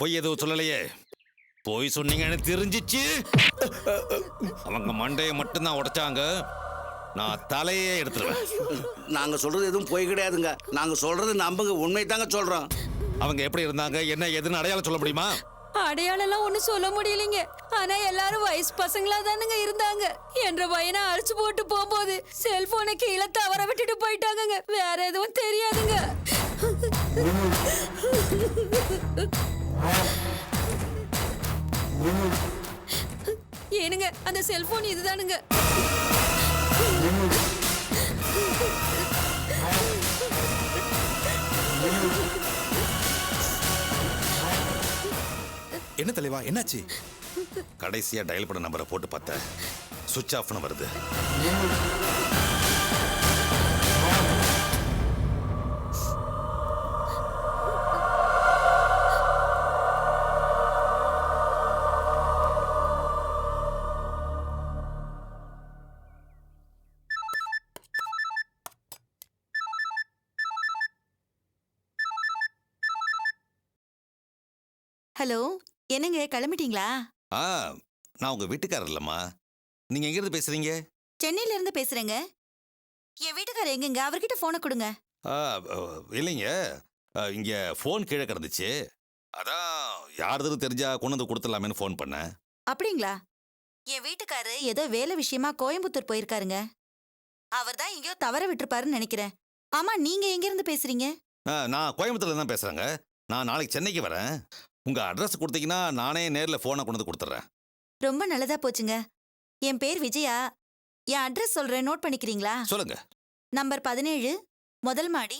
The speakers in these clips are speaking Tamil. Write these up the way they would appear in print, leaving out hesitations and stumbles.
பொய் எதுவும் சொல்லலையே. போய் சொன்னீங்கன்னு தெரிஞ்சிச்சு. அவங்க மண்டையை மட்டும்தான் உடைச்சாங்க, நான் தலையே எடுத்துருவேன். நாங்க சொல்றது எதுவும் பொய் கிடையாதுங்க. நாங்க சொல்றது நம்புங்க, உண்மை தாங்க சொல்றோம். அவங்க எப்படி இருந்தாங்க, என்ன எதுன்னு அடையாளம் சொல்ல முடியுமா? அடையாளம் ஒண்ணும் சொல்ல முடியலைங்க. ஆனா எல்லாரும் வயசு பசங்களா தானுங்க இருந்தாங்க. என்ற பையனை அடிச்சு போட்டு போகும்போது செல்போனை கீழே தவற விட்டுட்டு போயிட்டாங்க. வேற எதுவும் தெரியாதுங்க. ஏனுங்க, அந்த செல்போன் இதுதானுங்க. என்ன தலைவா, என்னாச்சு? கடைசியா டயல் பண்ண நம்பரை போட்டு பார்த்தேன், சுவிட்ச் ஆஃப்னு வருது. ஹலோ, என்னங்க கிளம்பிட்டீங்களா? நான் உங்க வீட்டுக்காரர் இல்லம்மா. நீங்க எங்க இருந்து பேசுறீங்க? சென்னையில இருந்து பேசுறேங்க. என் வீட்டுக்காரர் எங்கங்க? அவர்கிட்ட போனை கொடுங்க. இல்லைங்க, இங்க ஃபோன் கீழே கிடந்துச்சு. அதான் யாருதுன்னு தெரிஞ்சா கொண்டு வந்து கொடுத்துடலாமேன்னு ஃபோன் பண்ணேன். அப்படிங்களா? என் வீட்டுக்காரரு ஏதோ வேலை விஷயமா கோயம்புத்தூர் போயிருக்காருங்க. அவர் தான் எங்கேயோ தவற விட்டுருப்பாருன்னு நினைக்கிறேன். ஆமா, நீங்க எங்க இருந்து பேசுறீங்க? நான் கோயம்புத்தூர்ல தான் பேசுறேங்க. நான் நாளைக்கு சென்னைக்கு வரேன். உங்க அட்ரஸ் கொடுத்தீங்கன்னா நானே நேரில் ஃபோனை கொண்டு வந்து கொடுத்துட்றேன். ரொம்ப நல்லதா போச்சுங்க. என் பேர் விஜயா. என் அட்ரஸ் சொல்றேன், நோட் பண்ணிக்கிறீங்களா? சொல்லுங்க. நம்பர் 17, முதல் மாடி,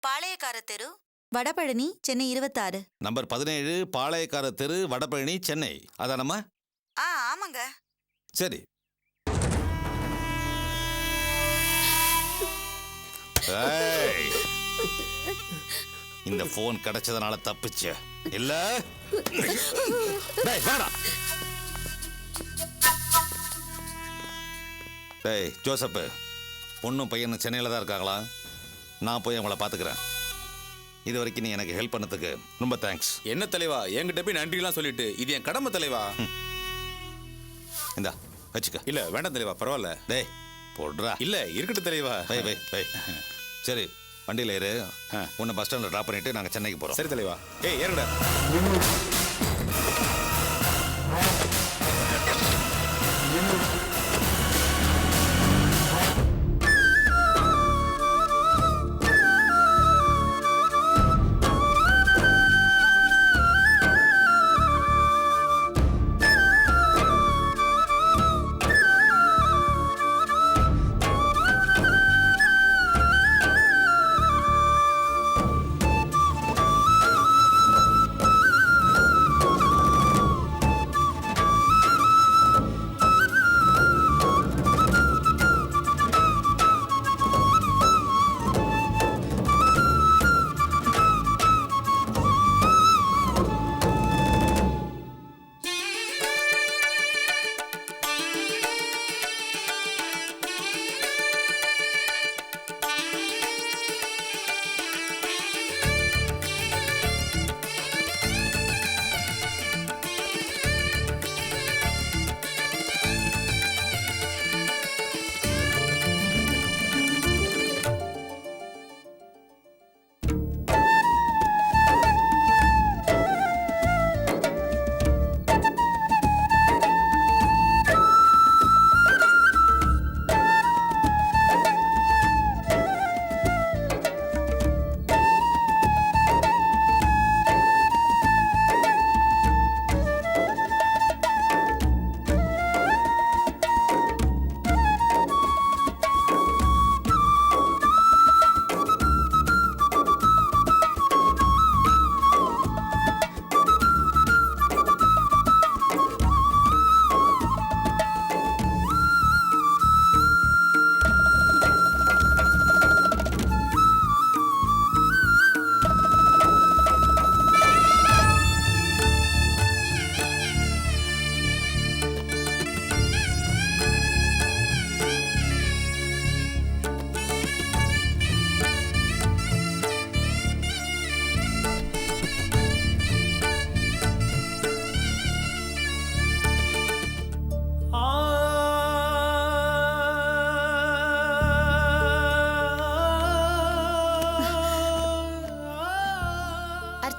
பாளையக்கார தெரு, வடபழனி, சென்னை 26. நம்பர் 17, பாளையக்கார தெரு, வடபழனி, சென்னை. அதானம்மா? ஆமாங்க. சரி. இந்த போன் கிடைச்சதுனால தப்பிச்ச இல்ல? ஜோசப், பொண்ணும் பையனும் சென்னையில தான் இருக்காங்களா? நான் போய் அவங்கள பாத்துக்கிறேன். இது வரைக்கும் நீ எனக்கு ஹெல்ப் பண்ணதுக்கு ரொம்ப தேங்க்ஸ். என்ன தலைவா, என்கிட்ட போய் நன்றிலாம் சொல்லிட்டு இது என் கடமை தலைவா. இந்தா வச்சுக்க. இல்ல வேண்டாம் தலைவா, பரவாயில்ல. டேய் போடுறா. இல்ல இருக்கட்டும் தலைவா. சரி, வண்டியில் ஏறு. உன்னை பஸ் ஸ்டாண்டில் ட்ராப் பண்ணிட்டு நாங்கள் சென்னைக்கு போகிறோம். சரி தலைவா. ஏறுடா.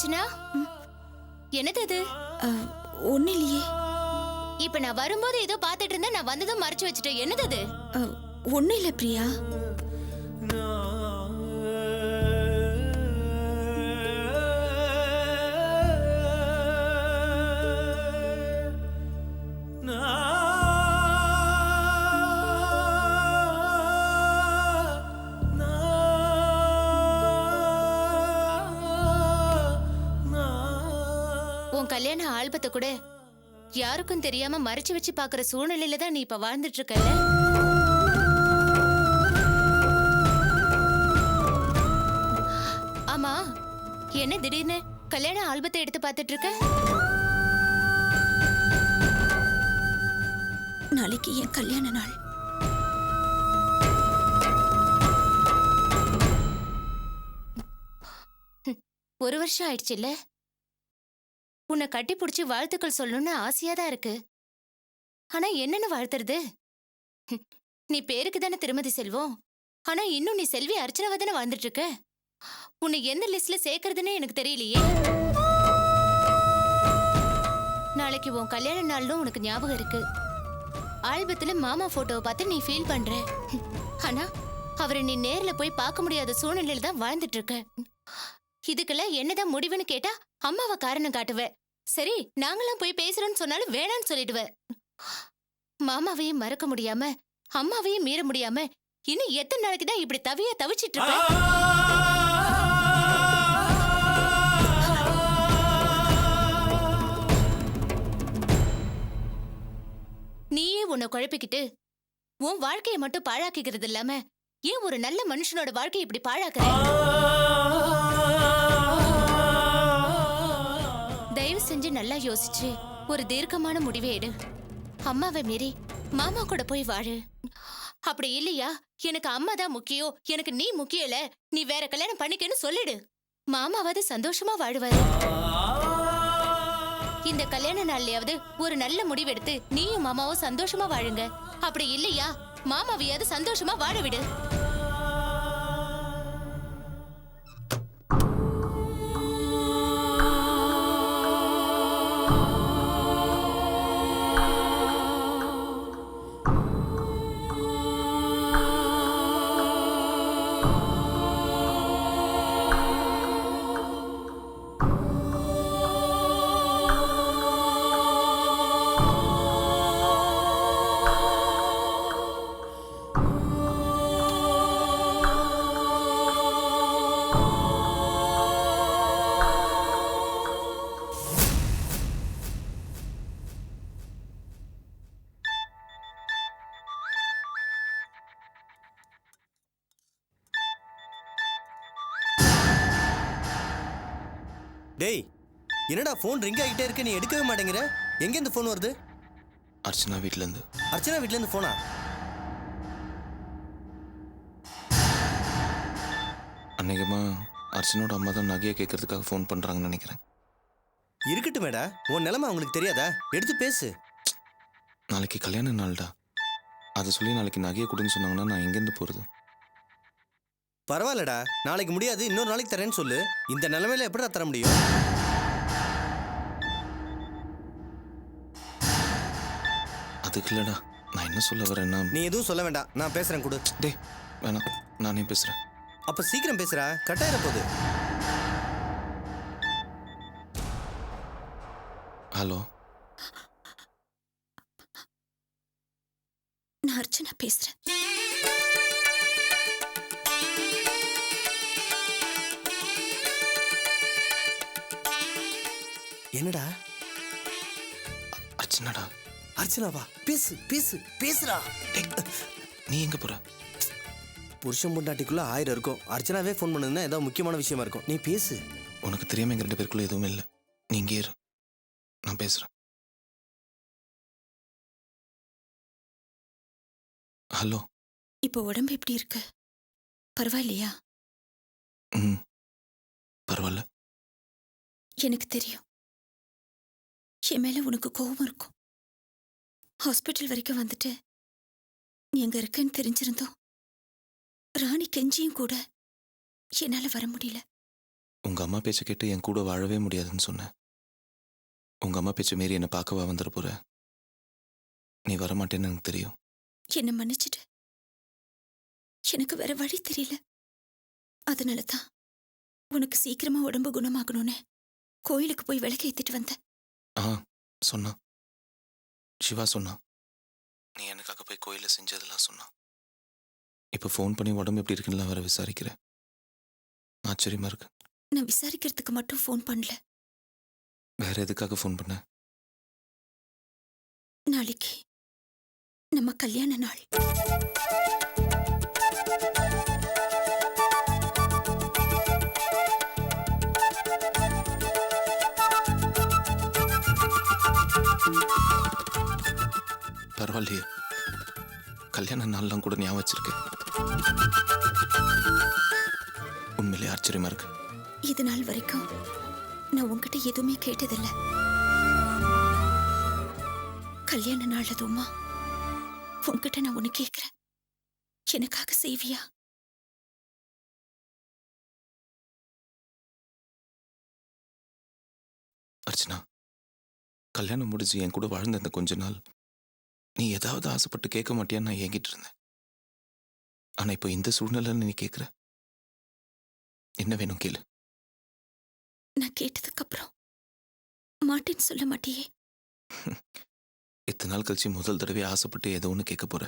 அர்ச்சனா, என்னது அது? ஒன்னும் இல்லையே. இப்ப நான் வரும்போது ஏதோ பாத்துட்டு இருந்தேன், நான் வந்ததும் மறைச்சு வச்சுட்டேன். என்னது அது? ஒன்னும் இல்ல பிரியா. உன் கல்யாண ஆல்பத்தை கூட யாருக்கும் தெரியாம மறைச்சு வச்சு பாக்குற சூழ்நிலையில தான் நீ இப்ப வாழ்ந்துட்டு இருக்கல. ஆமா, என்ன திடீர்னு கல்யாண ஆல்பத்தை எடுத்து பார்த்துட்டு இருக்க? நாளைக்கு என் கல்யாண நாள். ஒரு வருஷம் ஆயிடுச்சுல்ல? உன்னை கட்டி பிடிச்சி வாழ்த்துக்கள் சொல்லணும்னு ஆசையா தான் இருக்கு. ஆனா என்னன்னு வாழ்த்துறது? நீ பேருக்கு தானே திருமதி செல்வம். ஆனா இன்னும் நீ செல்வி அர்ச்சனாவா தானே வாழ்ந்துட்டு இருக்க. உன்னை எந்த லிஸ்ட்ல சேர்க்கறதுன்னு எனக்கு தெரியலையே. நாளைக்கு உன் கல்யாண நாள்னு உனக்கு ஞாபகம் இருக்கு. ஆல்பத்துல மாமா போட்டோவை பார்த்து நீ ஃபீல் பண்ற. ஆனா அவரை நீ நேர்ல போய் பார்க்க முடியாத சூழ்நிலையில தான் வாழ்ந்துட்டு இருக்க. இதுக்கெல்லாம் என்னதான் முடிவுன்னு கேட்டா அம்மாவை காரணம் காட்டுவ. சரி, நாங்களாம் போய் பேசுறோம்னு சொன்னாலும் வேணான்னு சொல்லிடுவ. மாமாவையும் மறக்க முடியாம அம்மாவையும் மீற முடியாம இன்னும் எத்தனை நாளைக்கு தான் இப்படி தவிச்சிட்டு இருப்ப? நீயே உன்னை குழப்பிக்கிட்டு உன் வாழ்க்கையை மட்டும் பாழாக்கிக்கிறது இல்லாம ஏன் ஒரு நல்ல மனுஷனோட வாழ்க்கையை இப்படி பாழாக்குற? தயவு செஞ்சு நல்லா யோசிச்சு ஒரு தீர்க்கமான முடிவை எடு. அம்மாவை மீறி மாமா கூட போய் வாழு. அப்படி இல்லையா, எனக்கு அம்மா தான் முக்கியம், எனக்கு நீ முக்கியம் இல்ல, நீ வேற கல்யாணம் பண்ணிக்கன்னு சொல்லிடு. மாமாவது சந்தோஷமா வாழுவாரு. இந்த கல்யாண நாள்லயாவது ஒரு நல்ல முடிவெடுத்து நீயும் மாமாவும் சந்தோஷமா வாழுங்க. அப்படி இல்லையா, மாமாவையாவது சந்தோஷமா வாழ விடு. டேய், என்னடா ஃபோன் ரிங் ஆகிட்டே இருக்கு, நீ எடுக்கவே மாட்டேங்கிற? எங்க இந்த ஃபோன் வருது? அர்ச்சனா வீட்ல இருந்து. அர்ச்சனா வீட்ல இருந்து ஃபோனா? அன்னைக்குமா அர்ச்சனோட அம்மா தான் நகையை கேட்கறதுக்காக ஃபோன் பண்றாங்கன்னு நினைக்கிறேன். இருக்கட்டும் மேடா, உன் நிலைமை அவங்களுக்கு தெரியாதா? எடுத்து பேசு. நாளைக்கு கல்யாண நாள்டா. அதை சொல்லி நாளைக்கு நகையை கொடுன்னு சொன்னாங்கன்னா நான் எங்கேருந்து போறது? பரவாயில்லடா, நாளைக்கு முடியாது, இன்னொரு நாளைக்கு தரேன்னு சொல்லு. இந்த நிலைமையில எப்படிடா தர முடியும்? அதுக்கு இல்லடா, நான் என்ன சொல்ல வரேன்னா, நீ எதுவும் சொல்ல வேண்டாம், நான் பேசுறேன், கொடு. டேய் வேணாம், நானே பேசுறேன். அப்ப சீக்கிரம் பேசுறா, கட்டாயிர போகுது. ஹலோ, நான் அர்ச்சனா பேசுறேன். என்னடா? அர்ச்சனாடா. அர்ச்சனாவா? பேசு பேசு பேசுடா. நீ எங்க போற? புருஷன் பொண்டாட்டிக்குள்ள 1000 இருக்கும். அர்ச்சனாவே ஃபோன் பண்ணுதுன்னா ஏதோ முக்கியமான விஷயமா இருக்கும். நீ பேசு. உனக்கு தெரியாம எங்க 2 பேருக்குள்ள எதுவுமே இல்லை. நீ இங்கே இரு, நான் பேசுறேன். ஹலோ. இப்போ உடம்பு எப்படி இருக்கு? பரவாயில்லையா? பரவாயில்ல. எனக்கு தெரியும், என் மேல உனக்கு கோபம் இருக்கும். ஹாஸ்பிட்டல் வரைக்கும் வந்துட்டு நீ எங்க இருக்கன்னு தெரிஞ்சிருந்தோம் ராணி கெஞ்சியும் கூட என்னால வர முடியல. உங்க அம்மா பேச்சை கேட்டு என் கூட வாழவே முடியாதுன்னு சொன்னேன். உங்க அம்மா பேச்சை மீறி என்னை பார்க்கவா வந்துட போற? நீ வரமாட்டேன்னு எனக்கு தெரியும். என்ன மன்னிச்சிடு. எனக்கு வேற வழி தெரியல. அதனால தான் உனக்கு சீக்கிரமா உடம்பு குணமாகணும்னு கோயிலுக்கு போய் விளக்கு ஏத்திட்டு வந்தேன். சொன்னா சிவா சொன்னா நீ எனக்காக போய் கோயிலில் செஞ்சதெல்லாம் சொன்னா. இப்போ ஃபோன் பண்ணி உடம்பு எப்படி இருக்குன்னு வேற விசாரிக்கிறேன். ஆச்சரியமா இருக்கு. நான் விசாரிக்கிறதுக்கு மட்டும் ஃபோன் பண்ணல. வேற எதுக்காக ஃபோன் பண்ண? நாளைக்கு நம்ம கல்யாண நாள். பரவாயில்லையே, கல்யாண நாள்லாம் கூட ஞாபகம் வச்சிருக்கேன். உண்மையிலே ஆச்சரியமா இருக்கு. இது நாள் வரைக்கும் நான் உன்கிட்ட எதுவுமே கேட்டதில்ல. கல்யாண நாள் அதுவுமா உன்கிட்ட நான் ஒண்ணு கேட்கிறேன். எனக்காக செய்வியா? அர்ச்சனா, கல்யாணம் முடிஞ்சு என் கூட வாழ்ந்த இந்த கொஞ்ச நாள் நீ ஏதாவது ஆசைப்பட்டு கேட்க மாட்டியான்னு நான் ஏங்கிட்டு இருந்தேன். ஆனா இப்போ இந்த சூழ்நிலைன்னு நீ கேட்குற. என்ன வேணும் கேளு. நான் கேட்டதுக்கு அப்புறம் மாட்டேன்னு சொல்ல மாட்டியே? இத்தனை நாள் கழிச்சு முதல் தடவை ஆசைப்பட்டு ஏதோ ஒன்று கேட்க போற.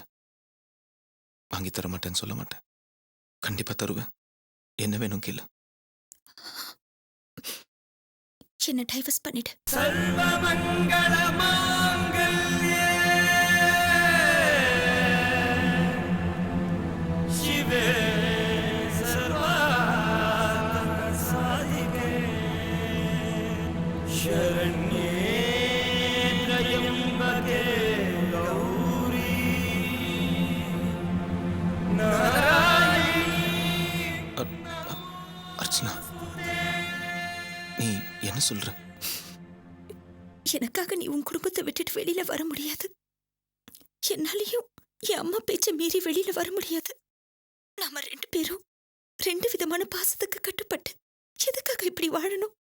வாங்கி தர மாட்டேன்னு சொல்ல மாட்டேன். கண்டிப்பா தருவேன். என்ன வேணும் கேளு. என்ன டைவர்ஸ் பண்ணிடு. அர்ச்சனா, நீ என்ன சொல்ற? எனக்காக நீ உன் குடும்பத்தை விட்டுட்டு வெளியில வர முடியாது. என்னாலையும் என் அம்மா பேச்ச மீறி வெளியில வர முடியாது. நாம 2 பேரும் 2 விதமான பாசத்துக்கு கட்டுப்பட்டு எதுக்காக இப்படி வாழணும்?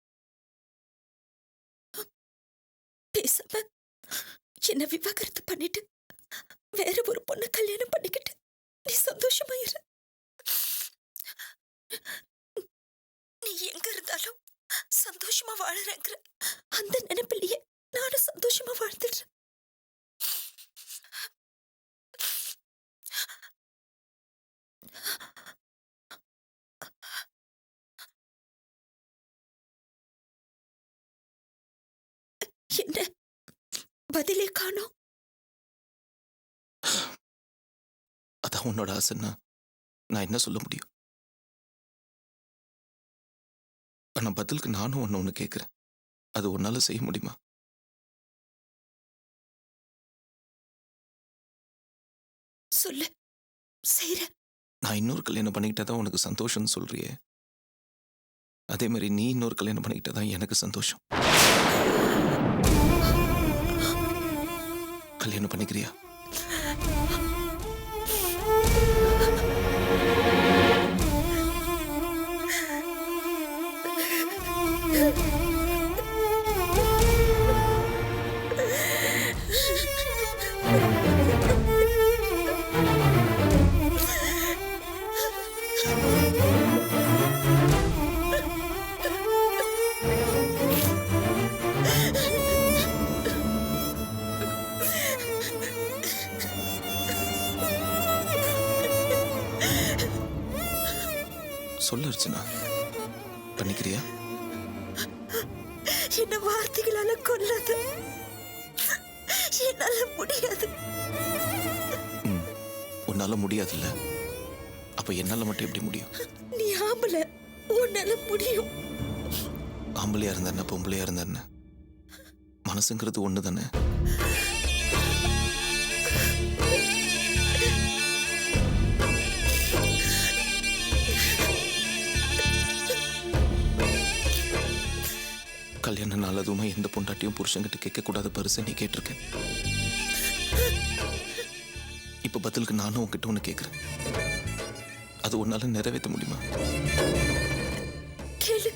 பேசாம என்ன விவாகரத்து பண்ணிட்டு வேற ஒரு பொண்ணை கல்யாணம் பண்ணிக்கிட்டு நீ சந்தோஷமா இரு. நீ எங்க இருந்தாலும் சந்தோஷமா வாழறங்கிற அந்த நினைப்பிலேயே நானும் சந்தோஷமா வாழ்ந்துடுறேன். என்ன பதிலே காணோம்? அதான் உன்னோட ஆசைன்னா நான் என்ன சொல்ல முடியும்? ஆனா பதிலுக்கு நானும் ஒன்னு கேட்கிறேன். அது உன்னால செய்ய முடியுமா? சொல்லு, செய்றேன். நான் இன்னொரு கல்யாணம் பண்ணிக்கிட்டா உனக்கு சந்தோஷம்னு சொல்றியே, அதே மாதிரி நீ இன்னொரு கல்யாணம் பண்ணிக்கிட்டா எனக்கு சந்தோஷம். கல்யாணம் பண்ணிக்கிறியா? சொல்லு அர்ச்சனா, பண்ணிக்கிறியா? என்ன வார்த்தைகளால கொல்லாது. என்னால முடியாது. உன்னால முடியாதுல்ல, அப்ப என்னால மட்டும் எப்படி முடியும்? நீ ஆம்பளை, உன்னால முடியும். ஆம்பளையா இருந்த என்ன, பொம்பளையா இருந்த என்ன, மனசுங்கிறது ஒண்ணு தானே. கல்யாண நாள் அதுவுமா எந்த பொண்டாட்டியும் புருஷன்கிட்ட கேட்கக்கூடாத பரிசை நீ கேட்டிருக்க. இப்ப பதிலுக்கு நானும் உன்கிட்ட ஒண்ணு கேட்கிறேன். அது உன்னால நிறைவேற்ற முடியுமா? கேளு.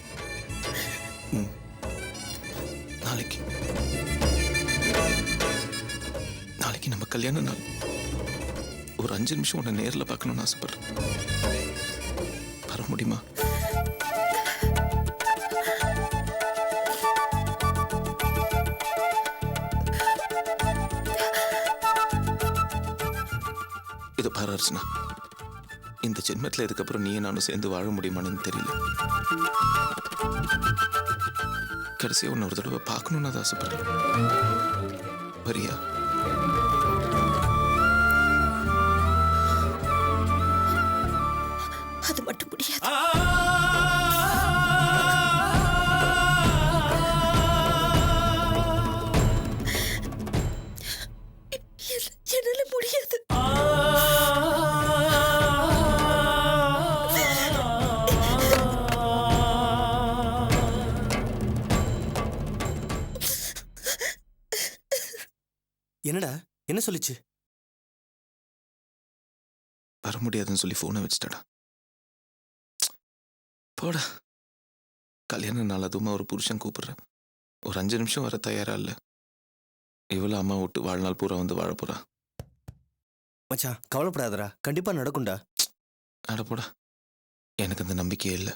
கல்யாண நாள். ஒரு 5 நிமிஷம் உன்னை நேரில் பார்க்கணும்னு ஆசைப்படுறேன். வர முடியுமா? இதை பாரு அர்ச்சனா, இந்த ஜென்மத்தில் இதுக்கப்புறம் நீயும் நானும் சேர்ந்து வாழ முடியுமான்னு தெரியல. கடைசியா உன்னை ஒரு தடவை பார்க்கணும்னு அதை ஆசைப்படுறேன். வரியா? அது மட்டும் முடியாது. என்னால முடியாது. என்னடா என்ன சொல்லிச்சு? வர முடியாதுன்னு சொல்லி ஃபோனை வச்சுட்டடா. போடா. கல்யாண நாள் அதுவுமா ஒரு புருஷன் கூப்பிடுறேன். ஒரு 5 நிமிஷம் வர தயாரா இல்லை. இவ்வளோ அம்மா விட்டு வாழ்நாள் பூரா வந்து வாழ போறா. மச்சான் கவலைப்படாதடா, கண்டிப்பா நடக்கும்டா. அட போடா, எனக்கு அந்த நம்பிக்கையே இல்லை.